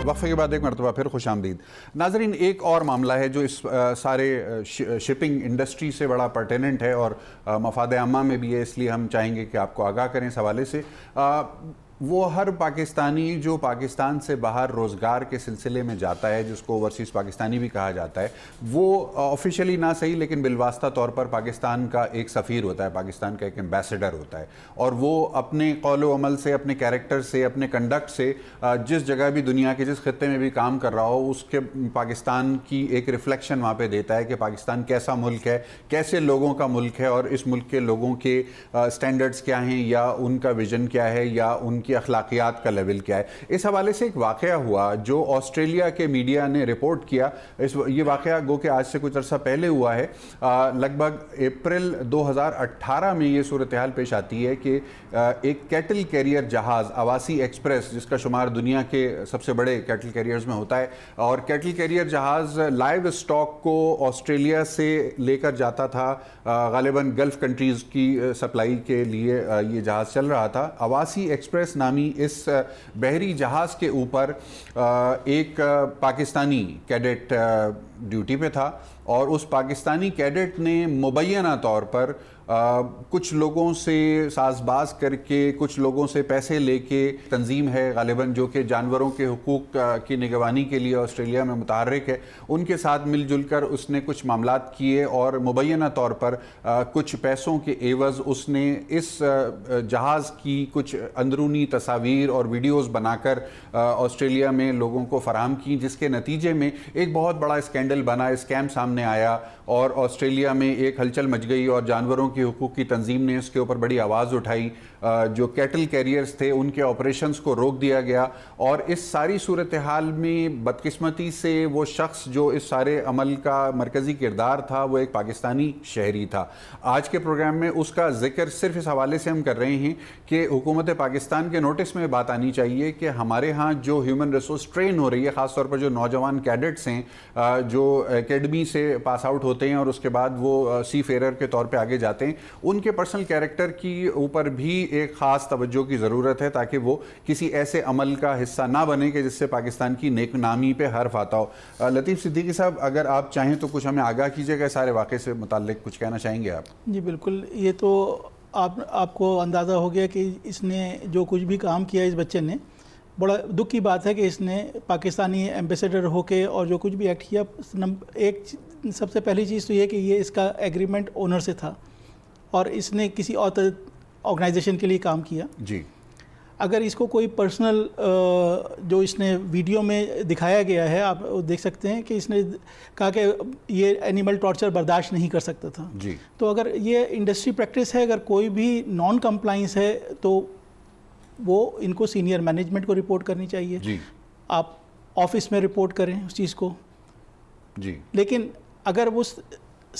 وقفے کے بعد ایک مرتبہ پھر خوش آمدید. ناظرین، ایک اور معاملہ ہے جو اس سارے شپنگ انڈسٹری سے بڑا پرٹیننٹ ہے اور مفاد عامہ میں بھی ہے، اس لیے ہم چاہیں گے کہ آپ کو آگاہ کریں اس حوالے سے. وہ ہر پاکستانی جو پاکستان سے باہر روزگار کے سلسلے میں جاتا ہے، جس کو اوورسیز پاکستانی بھی کہا جاتا ہے، وہ آفیشلی نہ صحیح لیکن بالواسطہ طور پر پاکستان کا ایک سفیر ہوتا ہے، پاکستان کا ایک ایمبیسڈر ہوتا ہے، اور وہ اپنے قول و عمل سے، اپنے کیریکٹر سے، اپنے کنڈکٹ سے جس جگہ بھی دنیا کے جس خطے میں بھی کام کر رہا ہو، اس کے پاکستان کی ایک ریفلیکشن وہاں پہ دیتا ہے کہ پاکستان کیسا ملک ہے، کیسے لوگوں کا ملک ہے، اور اس ملک کے لوگوں کے سٹینڈرڈز کیا ہیں، یا ان کا ویژن کیا ہے، یا ان کی اخلاقیات کا لیول کیا ہے. اس حوالے سے ایک واقعہ ہوا جو آسٹریلیا کے میڈیا نے رپورٹ کیا. یہ واقعہ گو کہ آج سے کچھ عرصہ پہلے ہوا ہے. لگ بھگ اپریل 2018 میں یہ صورتحال پیش آتی ہے کہ ایک کیٹل کیریئر جہاز آواسی ایکسپریس، جس کا شمار دنیا کے سب سے بڑے کیٹل کیریئرز میں ہوتا ہے، اور کیٹل کیریئر جہاز لائیو اسٹاک کو آسٹریلیا سے لے کر جاتا تھا. غالباً گلف کنٹریز کی سپلائی کے لیے یہ جہاز چل رہا تھا. آواسی ایکسپریس نامی اس بحری جہاز کے اوپر ایک پاکستانی کیڈٹ ڈیوٹی پہ تھا، اور اس پاکستانی کیڈٹ نے مبینہ طور پر کچھ لوگوں سے ساز باز کر کے، کچھ لوگوں سے پیسے لے کے، تنظیم ہے غالباً جو کہ جانوروں کے حقوق کی نگرانی کے لیے آسٹریلیا میں متحرک ہے، ان کے ساتھ مل جل کر اس نے کچھ معاملات کیے، اور مبینہ طور پر کچھ پیسوں کے عوض اس نے اس جہاز کی کچھ اندرونی تصاویر اور ویڈیوز بنا کر آسٹریلیا میں لوگوں کو فراہم کی، جس کے نتیجے میں ایک بہت بڑا اسکینڈل بنا، اسکیم سامنے آیا، اور آسٹریلیا میں ایک ہلچل مچ گئی، اور جانوروں کی حقوق کی تنظیم نے اس کے اوپر بڑی آواز اٹھائی. جو کیٹل کیریئرز تھے ان کے آپریشنز کو روک دیا گیا، اور اس ساری صورتحال میں بدقسمتی سے وہ شخص جو اس سارے عمل کا مرکزی کردار تھا وہ ایک پاکستانی شہری تھا. آج کے پروگرام میں اس کا ذکر صرف اس حوالے سے ہم کر رہے ہیں کہ حکومت پاکستان کے نوٹس میں بات آنی چاہیے کہ ہمارے ہاں جو ہیومن ریسورس ٹرین ہو رہی ہے، خاص طور پر جو نوجوان کیڈٹس ہیں جو اکیڈمی سے پاس آؤٹ ہوتے ہیں اور اس کے بعد وہ سی فیرر کے طور پہ آگے جاتے ہیں، ان کے پرسنل کیریکٹر کی اوپر بھی ایک خاص توجہ کی ضرورت ہے تاکہ وہ کسی ایسے عمل کا حصہ نہ بنے کہ جس سے پاکستان کی نیک نامی پہ حرف آتا ہو. لطیف صدیقی صاحب، اگر آپ چاہیں تو کچھ ہمیں آگاہ کیجیے گا سارے واقعے سے متعلق، کچھ کہنا چاہیں گے آپ؟ جی بالکل. یہ تو آپ کو اندازہ ہو گیا کہ اس نے جو کچھ بھی کام کیا اس بچے نے، بڑا دکھ کی بات ہے کہ اس نے پاکستانی ایمبیسڈر ہو کے اور جو کچھ بھی ایکٹ کیا. ایک سب سے پہلی چیز تو یہ کہ یہ اس کا ایگریمنٹ اونر سے تھا، اور اس نے کسی اور آرگنائزیشن کے لیے کام کیا. جی. اگر اس کو کوئی پرسنل جو اس نے ویڈیو میں دکھایا گیا ہے آپ دیکھ سکتے ہیں کہ اس نے کہا کہ یہ اینیمل ٹارچر برداشت نہیں کر سکتا تھا. تو اگر یہ انڈسٹری پریکٹس ہے, اگر کوئی بھی نان کمپلائنس ہے تو وہ ان کو سینئر مینجمنٹ کو رپورٹ کرنی چاہیے. آپ آفس میں رپورٹ کریں اس چیز کو. لیکن اگر وہ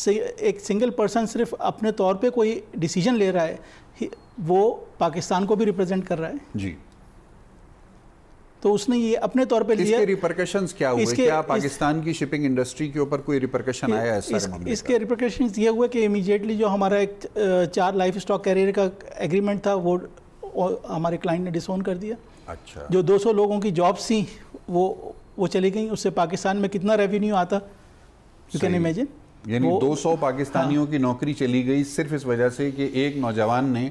ایک سنگل پرسن صرف اپنے طور پہ کوئی ڈیسیجن لے رہا ہے, وہ پاکستان کو بھی ریپرزینٹ کر رہا ہے, تو اس نے یہ اپنے طور پہ لیا. اس کے ریپرکشنز کیا ہوئے؟ کیا پاکستان کی شپنگ انڈسٹری کے اوپر کوئی ریپرکشن آیا ہے اس کے ریپرکشنز یہ ہوئے کہ امیجیٹلی جو ہمارا ایک 4 لائف اسٹاک کیریئر کا ایگریمنٹ تھا وہ ہمارے کلائنٹ نے ڈس اون کر دیا. اچھا. جو 200 لوگوں کی جابس تھیں وہ چلی گئیں. اس سے پاکستان میں کتنا ریونیو آتا, یو کین امیجن. یعنی 200 پاکستانیوں کی نوکری چلی گئی صرف اس وجہ سے کہ ایک نوجوان نے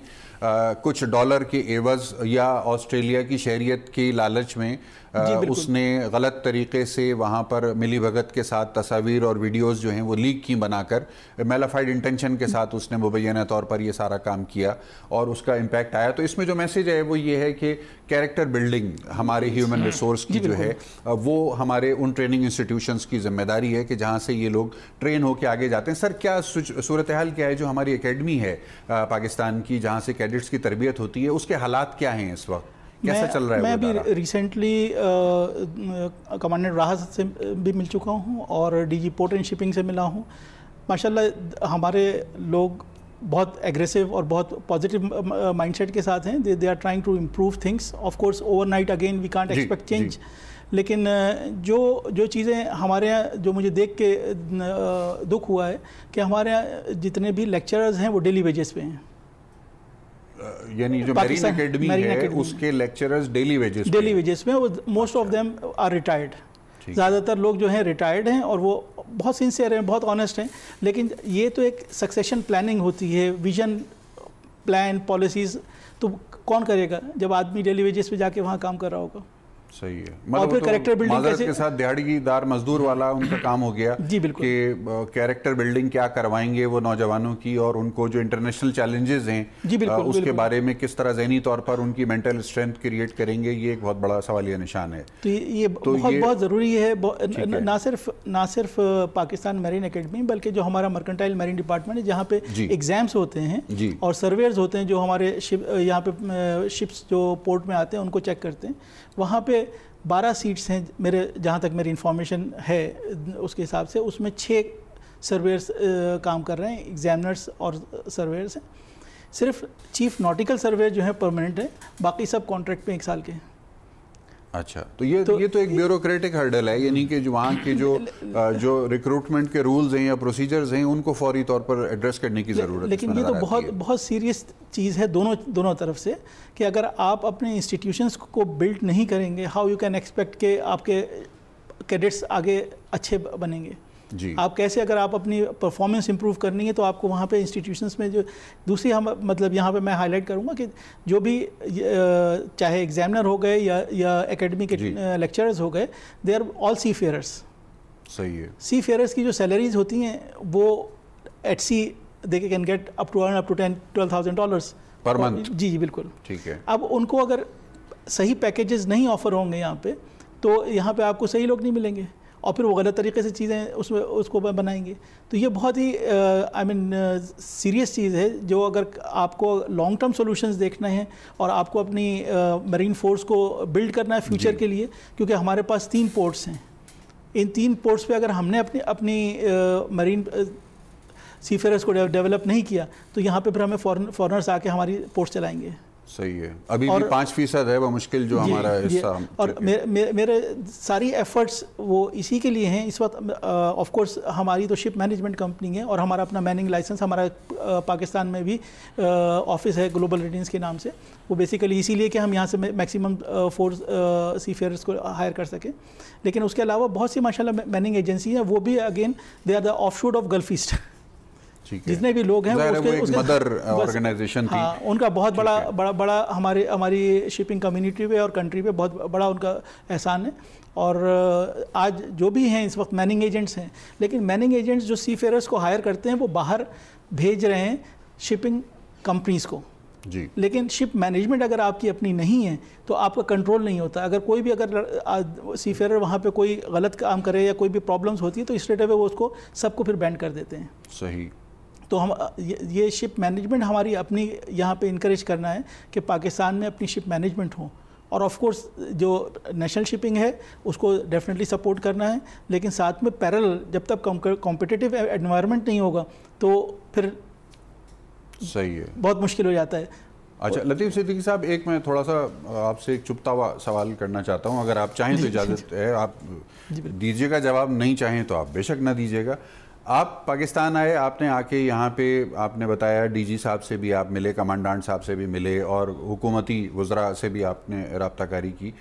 کچھ ڈالر کے عوض یا آسٹریلیا کی شہریت کی لالچ میں اس نے غلط طریقے سے وہاں پر ملی بھگت کے ساتھ تصاویر اور ویڈیوز جو ہیں وہ لیک کی بنا کر میلافائڈ انٹینشن کے ساتھ اس نے مبینہ طور پر یہ سارا کام کیا اور اس کا امپیکٹ آیا. تو اس میں جو میسیج ہے وہ یہ ہے کہ کیریکٹر بلڈنگ ہمارے ہیومن ریسورس کی جو ہے وہ ہمارے ان ٹریننگ انسٹیٹیوشنز کی ذمہ داری ہے کہ جہاں سے یہ لوگ ٹرین ہو کے آگے جاتے ہیں. سر کیا صورتحال کیا ہے جو ہماری اکیڈمی ہے پاکستان کی جہاں سے کیڈٹس کی تربیت ہوتی ہے, اس کے حالات کیا ہیں اس وقت, کیسا چل رہا ہے؟ میں بھی ریسنٹلی کمانڈنٹ راحت سے بھی مل چکا ہوں اور D G port and shipping سے ملا ہوں. ماشاءاللہ ہمارے لوگ بہت ایگریسو اور بہت پازیٹیو مائنڈ سیٹ کے ساتھ ہیں. They are trying to improve things. Of course overnight again we can't expect change, لیکن جو چیزیں ہمارے یہاں جو مجھے دیکھ کے دکھ ہوا ہے کہ ہمارے یہاں جتنے بھی لیکچررز ہیں وہ ڈیلی ویجز پہ ہیں. یعنی جو میرین اکیڈمی ہے اس کے لیکچررز ڈیلی ویجز میں, most of them are retired. زیادہ تر لوگ جو ہیں ریٹائرڈ ہیں اور وہ بہت سنسیئر ہیں, بہت آنیسٹ ہیں. لیکن یہ تو ایک سکسیشن پلاننگ ہوتی ہے, ویژن پلان پالیسیز تو کون کرے گا جب آدمی ڈیلی ویجز پہ جا کے وہاں کام کر رہا ہوگا. صحیح ہے. مطلب معذرت کے ساتھ دیہڑی دار مزدور والا ان کا کام ہو گیا کہ کیریکٹر بلڈنگ کیا کروائیں گے وہ نوجوانوں کی, اور ان کو جو انٹرنیشنل چیلنجز ہیں اس کے بارے میں کس طرح ذہنی طور پر ان کی مینٹل اسٹرینتھ کریٹ کریں گے, یہ ایک بہت بڑا سوالیہ نشان ہے. تو یہ بہت ضروری ہے. نہ صرف پاکستان میرین اکیڈمی بلکہ جو ہمارا مرکنٹائل میرین ڈپارٹمنٹ ہے جہاں پہ ایگزامس ہوتے ہیں اور سرویئرز ہوتے ہیں جو ہمارے یہاں پہ شپس جو پورٹ میں آتے ہیں ان کو چیک کرتے ہیں, وہاں پہ 12 سیٹس ہیں میرے جہاں تک میری انفارمیشن ہے اس کے حساب سے. اس میں 6 سرویئرز کام کر رہے ہیں, ایگزامنرز اور سرویئرز ہیں. صرف چیف ناٹیکل سرویئر جو ہے پرماننٹ ہے, باقی سب کانٹریکٹ پہ 1 سال کے. اچھا, تو یہ تو ایک بیوروکریٹک ہرڈل ہے, یعنی کہ وہاں کے جو ریکروٹمنٹ کے رولز ہیں یا پروسیجرز ہیں ان کو فوری طور پر ایڈریس کرنے کی ضرورت ہے. لیکن یہ تو بہت سیریس چیز ہے دونوں طرف سے کہ اگر آپ اپنے انسٹیٹیوشنز کو بلڈ نہیں کریں گے, ہاؤ یو کین ایکسپیکٹ کہ آپ کے کیڈٹس آگے اچھے بنیں گے. آپ کیسے, اگر آپ اپنی پرفارمنس امپروو کرنی ہے تو آپ کو وہاں پہ انسٹیٹیوشنس میں جو دوسری مطلب یہاں پہ میں ہائی لائٹ کروں گا کہ جو بھی چاہے ایگزامنر ہو گئے یا اکیڈمی کے لیکچررز ہو گئے, دے آر آل سی فیئررز. صحیح ہے. سی فیئررز کی جو سیلریز ہوتی ہیں وہ at sea they can get up to $10,000 per month. جی بالکل. ٹھیک ہے. اب ان کو اگر صحیح پیکیجز نہیں آفر ہوں گے یہاں پہ تو یہاں پہ آپ کو صحیح لوگ نہیں ملیں گے اور پھر وہ غلط طریقے سے چیزیں اس کو بنائیں گے. تو یہ بہت ہی سیریس چیز ہے جو اگر آپ کو لانگ ٹرم سولوشنز دیکھنا ہے اور آپ کو اپنی میرین فورس کو بلڈ کرنا ہے فیوچر کے لیے, کیونکہ ہمارے پاس 3 پورٹس ہیں. ان 3 پورٹس پہ اگر ہم نے اپنی میرین سی فیئررز کو ڈیولپ نہیں کیا تو یہاں پہ پھر ہمیں فورنرز آ کے ہماری پورٹس چلائیں گے. صحیح ہے. ابھی بھی 5% ہے وہ مشکل جو ہمارا حصہ. اور میرے ساری ایفرٹس وہ اسی کے لیے ہیں اس وقت. آف کورس ہماری تو شپ مینجمنٹ کمپنی ہے اور ہمارا اپنا میننگ لائسنس ہمارا پاکستان میں بھی آفس ہے گلوبل ریٹنگز کے نام سے. وہ بیسیکلی اسی لیے کہ ہم یہاں سے میکسیمم فورس سی فیئررز کو ہائر کر سکیں. لیکن اس کے علاوہ بہت سی ماشاءاللہ میننگ ایجنسی ہیں, وہ بھی again they are the offshoot of gulf east. جتنے بھی لوگ ہیں مدر آرگنائزیشن تھی, ان کا بہت بڑا ہماری شپنگ کمیونٹی پہ اور کنٹری پہ بہت بڑا ان کا احسان ہے. اور آج جو بھی ہیں اس وقت میننگ ایجنٹس ہیں, لیکن میننگ ایجنٹس جو سی فیئررز کو ہائر کرتے ہیں وہ باہر بھیج رہے ہیں شپنگ کمپنیز کو. جی. لیکن شپ مینجمنٹ اگر آپ کی اپنی نہیں ہے تو آپ کا کنٹرول نہیں ہوتا. اگر کوئی بھی سی فیئرر وہاں پہ کوئی غلط کام کرے یا کوئی بھی پرابلمس ہوتی ہے تو اسٹریٹ اوے وہ اس کو سب کو پھر بینڈ کر دیتے ہیں. صحیح. تو ہم یہ شپ مینجمنٹ ہماری اپنی یہاں پہ انکریج کرنا ہے کہ پاکستان میں اپنی شپ مینجمنٹ ہو, اور آف کورس جو نیشنل شپنگ ہے اس کو ڈیفینیٹلی سپورٹ کرنا ہے, لیکن ساتھ میں پیرل جب تک کمپٹیٹیو انوائرمنٹ نہیں ہوگا تو پھر صحیح ہے, بہت مشکل ہو جاتا ہے. اچھا لطیف صدیقی صاحب, ایک میں تھوڑا سا آپ سے ایک چپتا ہوا سوال کرنا چاہتا ہوں, اگر آپ چاہیں تو اجازت ہے, آپ دیجیے گا جواب, نہیں چاہیں تو آپ بے شک نہ دیجیے گا. آپ پاکستان آئے, آپ نے آ کے یہاں پہ آپ نے بتایا ڈی جی صاحب سے بھی آپ ملے, کمانڈانٹ صاحب سے بھی ملے, اور حکومتی وزراء سے بھی آپ نے رابطہ کاری کی.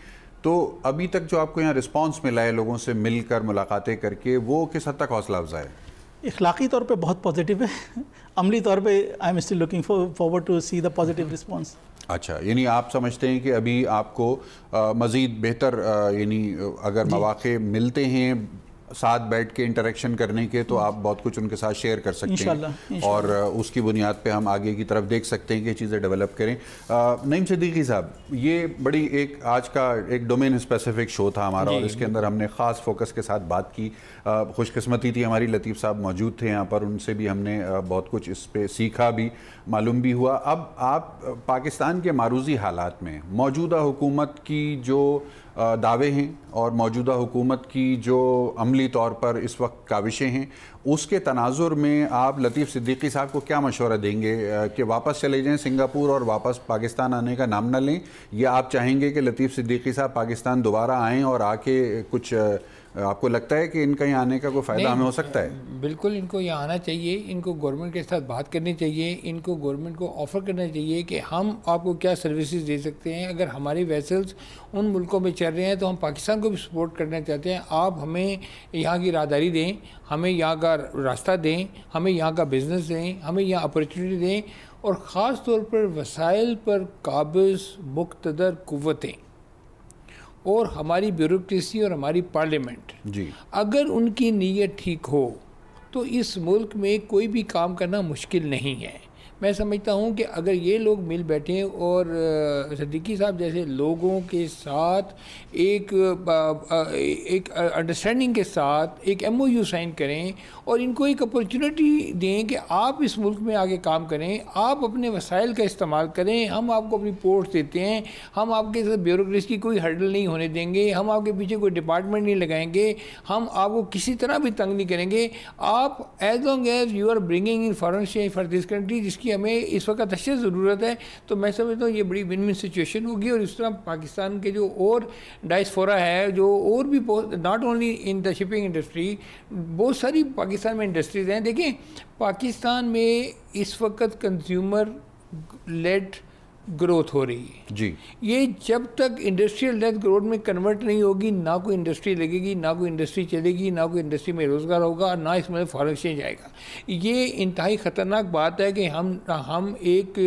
تو ابھی تک جو آپ کو یہاں رسپانس ملا ہے لوگوں سے مل کر, ملاقاتیں کر کے, وہ کس حد تک حوصلہ افزا ہے؟ اخلاقی طور پہ بہت پازیٹیو ہے, عملی طور پہ I am still looking forward to see the positive response. اچھا, یعنی آپ سمجھتے ہیں کہ ابھی آپ کو مزید بہتر یعنی اگر مواقع ملتے ہیں ساتھ بیٹھ کے انٹریکشن کرنے کے تو آپ بہت کچھ ان کے ساتھ شیئر کر سکتے ہیں, اور اس کی بنیاد پہ ہم آگے کی طرف دیکھ سکتے ہیں کہ چیزیں ڈیولپ کریں. نعیم صدیقی صاحب, یہ بڑی ایک آج کا ایک ڈومین اسپیسیفک شو تھا ہمارا, اور اس کے اندر ہم نے خاص فوکس کے ساتھ بات کی. خوش قسمتی تھی ہماری, لطیف صاحب موجود تھے یہاں پر, ان سے بھی ہم نے بہت کچھ اس پہ سیکھا بھی, معلوم بھی ہوا. اب آپ پاکستان کے معروضی حالات میں موجودہ حکومت کی جو دعوے ہیں اور موجودہ حکومت کی جو عملی طور پر اس وقت کاوشیں ہیں, اس کے تناظر میں آپ لطیف صدیقی صاحب کو کیا مشورہ دیں گے کہ واپس چلے جائیں سنگاپور اور واپس پاکستان آنے کا نام نہ لیں, یا آپ چاہیں گے کہ لطیف صدیقی صاحب پاکستان دوبارہ آئیں اور آ کے کچھ, آپ کو لگتا ہے کہ ان کا یہاں آنے کا کوئی فائدہ ہمیں ہو سکتا ہے؟ بالکل ان کو یہاں آنا چاہیے, ان کو گورنمنٹ کے ساتھ بات کرنی چاہیے, ان کو گورنمنٹ کو آفر کرنا چاہیے کہ ہم آپ کو کیا سروسز دے سکتے ہیں. اگر ہماری ویسلز ان ملکوں میں چل رہے ہیں تو ہم پاکستان کو بھی سپورٹ کرنا چاہتے ہیں. آپ ہمیں یہاں کی راہداری دیں, ہمیں یہاں کا راستہ دیں, ہمیں یہاں کا بزنس دیں, ہمیں یہاں اپرچونیٹی دیں, اور خاص طور پر وسائل پر قابض مقتدر قوتیں اور ہماری بیوروکریسی اور ہماری پارلیمنٹ, جی, اگر ان کی نیت ٹھیک ہو تو اس ملک میں کوئی بھی کام کرنا مشکل نہیں ہے. میں سمجھتا ہوں کہ اگر یہ لوگ مل بیٹھیں اور صدیقی صاحب جیسے لوگوں کے ساتھ ایک انڈرسٹینڈنگ کے ساتھ ایک ایم او یو سائن کریں اور ان کو ایک اپرچونیٹی دیں کہ آپ اس ملک میں آگے کام کریں, آپ اپنے وسائل کا استعمال کریں, ہم آپ کو اپنی پورٹس دیتے ہیں, ہم آپ کے ساتھ بیوروکریسی کی کوئی ہرڈل نہیں ہونے دیں گے, ہم آپ کے پیچھے کوئی ڈپارٹمنٹ نہیں لگائیں گے, ہم آپ کو کسی طرح بھی تنگ نہیں کریں گے. آپ as long as you are bringing in foreign exchange for this country, جس کی ہمیں اس وقت اشد ضرورت ہے, تو میں سمجھتا ہوں یہ بڑی ون ون سچویشن ہوگی. اور اس طرح پاکستان کے جو اور ڈائسفورا ہے, جو اور بھی not only in the shipping industry, بہت ساری پاکستان میں انڈسٹریز ہیں. دیکھیں پاکستان میں اس وقت کنزیومر لیڈ گروتھ ہو رہی ہے, جی, یہ جب تک انڈسٹریل لیڈ گروتھ میں کنورٹ نہیں ہوگی نہ کوئی انڈسٹری لگے گی, نہ کوئی انڈسٹری چلے گی, نہ کوئی انڈسٹری میں روزگار ہوگا, نہ اس میں فارن ایکسچینج آئے گا. یہ انتہائی خطرناک بات ہے کہ ہم ایک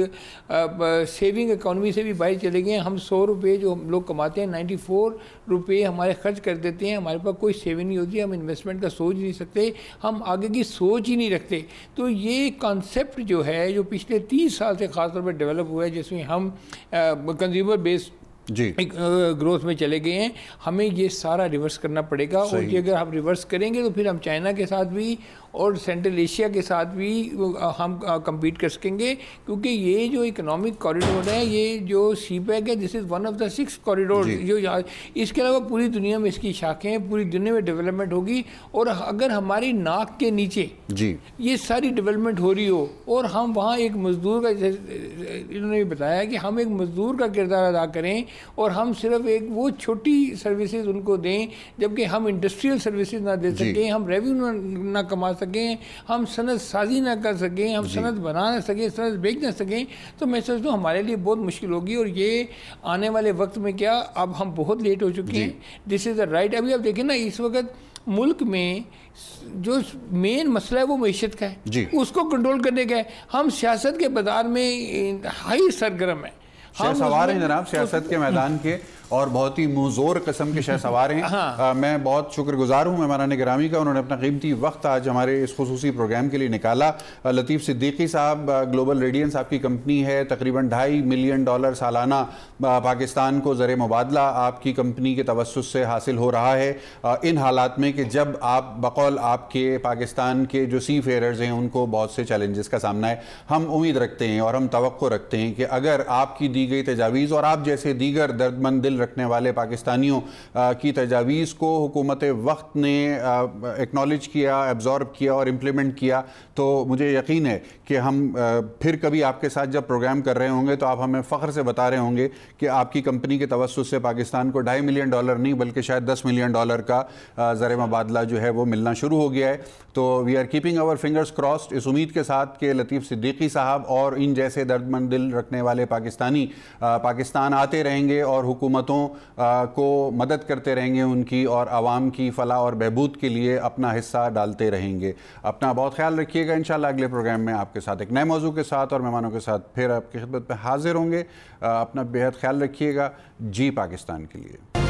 سیونگ اکانومی سے بھی باہر چلے گئے. ہم 100 روپے جو ہم لوگ کماتے ہیں 94 روپے ہمارے خرچ کر دیتے ہیں, ہمارے پاس کوئی سیونگ نہیں ہوتی, ہم انویسٹمنٹ کا سوچ نہیں سکتے, ہم آگے کی سوچ ہی نہیں رکھتے. تو یہ کانسیپٹ جو ہے جو پچھلے 30 سال سے خاص طور پر ڈیولپ ہوا ہے, جس میں ہم کنزیومر بیس جی گروتھ میں چلے گئے ہیں, ہمیں یہ سارا ریورس کرنا پڑے گا. اور یہ اگر ہم ریورس کریں گے تو پھر ہم چائنا کے ساتھ بھی اور سینٹرل ایشیا کے ساتھ بھی ہم کمپیٹ کر سکیں گے, کیونکہ یہ جو اکنامک کوریڈور ہے, یہ جو سی پیک ہے, this is one of the 6 corridor جو اس کے علاوہ پوری دنیا میں اس کی شاخیں ہیں, پوری دنیا میں ڈیولپمنٹ ہوگی. اور اگر ہماری ناک کے نیچے جی یہ ساری ڈیولپمنٹ ہو رہی ہو اور ہم وہاں ایک مزدور کا, انہوں نے بتایا کہ ہم ایک مزدور کا کردار ادا کریں اور ہم صرف ایک وہ چھوٹی سروسز ان کو دیں, جبکہ ہم انڈسٹریل سروسز نہ دے سکیں, ہم ریونیو نہ کما سکیں, ہم صنعت سازی نہ کر سکیں, ہم صنعت بنا نہ سکیں, صنعت بیچ نہ سکیں, تو میں سمجھتا ہوں ہمارے لیے بہت مشکل ہوگی. اور یہ آنے والے وقت میں کیا, اب ہم بہت لیٹ ہو چکے ہیں. دس از دا رائٹ. ابھی آپ دیکھیں نا, اس وقت ملک میں جو مین مسئلہ ہے وہ معیشت کا ہے, اس کو کنٹرول کرنے کا ہے. ہم سیاست کے بازار میں ہائی سرگرم ہیں, شہسوار ہیں جناب سیاست کے میدان کے, اور بہت ہی مزور قسم کے شہ سوار ہیں. میں بہت شکر گزار ہوں مہمان گرامی کا, انہوں نے اپنا قیمتی وقت آج ہمارے اس خصوصی پروگرام کے لیے نکالا. لطیف صدیقی صاحب, گلوبل ریڈینس آپ کی کمپنی ہے, تقریباً $2.5 ملین سالانہ پاکستان کو زر مبادلہ آپ کی کمپنی کے توسط سے حاصل ہو رہا ہے ان حالات میں کہ جب آپ بقول آپ کے پاکستان کے جو سی فیئررز ہیں ان کو بہت سے چیلنجز کا سامنا ہے. ہم امید رکھتے ہیں اور ہم توقع رکھتے ہیں کہ اگر آپ کی دی گئی تجاویز اور آپ جیسے دیگر درد مند دل رکھنے والے پاکستانیوں کی تجاویز کو حکومت وقت نے ایکنالج کیا, ایبزارب کیا اور امپلیمنٹ کیا, تو مجھے یقین ہے کہ ہم پھر کبھی آپ کے ساتھ جب پروگرام کر رہے ہوں گے تو آپ ہمیں فخر سے بتا رہے ہوں گے کہ آپ کی کمپنی کے توسط سے پاکستان کو $2.5 ملین نہیں بلکہ شاید $10 ملین کا زر مبادلہ جو ہے وہ ملنا شروع ہو گیا ہے. تو we are keeping our fingers crossed اس امید کے ساتھ کہ لطیف صدیقی صاحب اور ان جیسے درد مند دل رکھنے والے پاکستانی پاکستان آتے رہیں گے اور حکومتوں کو مدد کرتے رہیں گے ان کی, اور عوام کی فلاح اور بہبود کے لیے اپنا حصہ ڈالتے رہیں گے. اپنا بہت خیال رکھیے گا. انشاءاللہ اگلے پروگرام میں آپ کے ساتھ ایک نئے موضوع کے ساتھ اور مہمانوں کے ساتھ پھر آپ کی خدمت پہ حاضر ہوں گے. اپنا بے حد خیال رکھیے گا. جی پاکستان کے لیے.